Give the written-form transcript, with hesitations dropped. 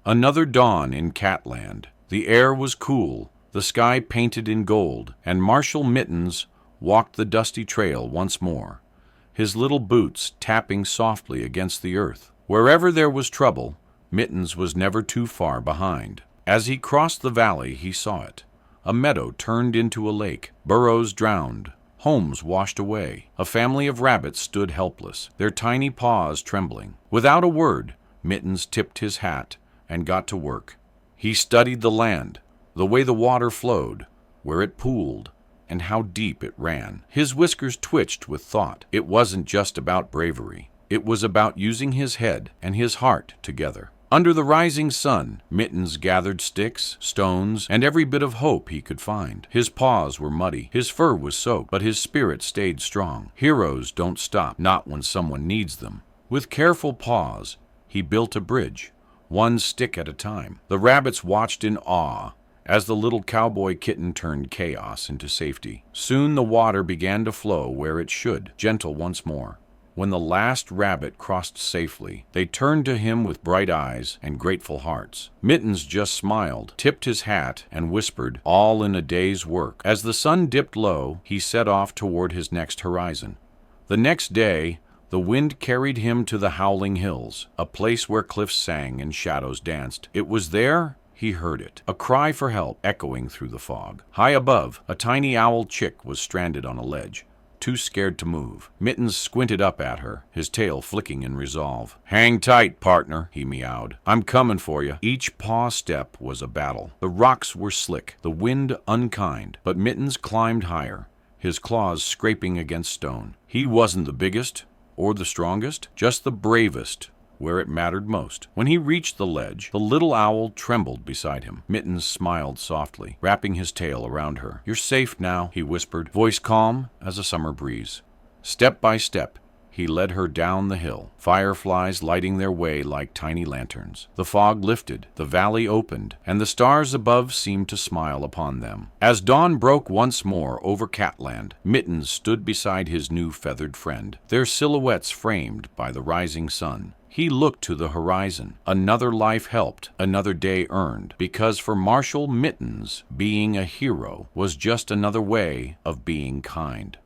Another dawn in Catland. The air was cool, the sky painted in gold, and Marshal Mittens walked the dusty trail once more, his little boots tapping softly against the earth. Wherever there was trouble, Mittens was never too far behind. As he crossed the valley, he saw it. A meadow turned into a lake, burrows drowned, homes washed away. A family of rabbits stood helpless, their tiny paws trembling. Without a word, Mittens tipped his hat and got to work. He studied the land, the way the water flowed, where it pooled, and how deep it ran. His whiskers twitched with thought. It wasn't just about bravery. It was about using his head and his heart together. Under the rising sun, Mittens gathered sticks, stones, and every bit of hope he could find. His paws were muddy, his fur was soaked, but his spirit stayed strong. Heroes don't stop, not when someone needs them. With careful paws, he built a bridge, one stick at a time. The rabbits watched in awe as the little cowboy kitten turned chaos into safety. Soon the water began to flow where it should, gentle once more. When the last rabbit crossed safely, they turned to him with bright eyes and grateful hearts. Mittens just smiled, tipped his hat, and whispered, "All in a day's work." As the sun dipped low, he set off toward his next horizon. The next day, the wind carried him to the howling hills, a place where cliffs sang and shadows danced. It was there he heard it, a cry for help echoing through the fog. High above, a tiny owl chick was stranded on a ledge, too scared to move. Mittens squinted up at her, his tail flicking in resolve. "Hang tight, partner," he meowed. "I'm coming for you." Each paw step was a battle. The rocks were slick, the wind unkind, but Mittens climbed higher, his claws scraping against stone. He wasn't the biggest or the strongest, just the bravest where it mattered most. When he reached the ledge, the little owl trembled beside him. Mittens smiled softly, wrapping his tail around her. "You're safe now," he whispered, voice calm as a summer breeze. Step by step, he led her down the hill, fireflies lighting their way like tiny lanterns. The fog lifted, the valley opened, and the stars above seemed to smile upon them. As dawn broke once more over Catland, Mittens stood beside his new feathered friend, their silhouettes framed by the rising sun. He looked to the horizon. Another life helped, another day earned, because for Marshal Mittens, being a hero was just another way of being kind.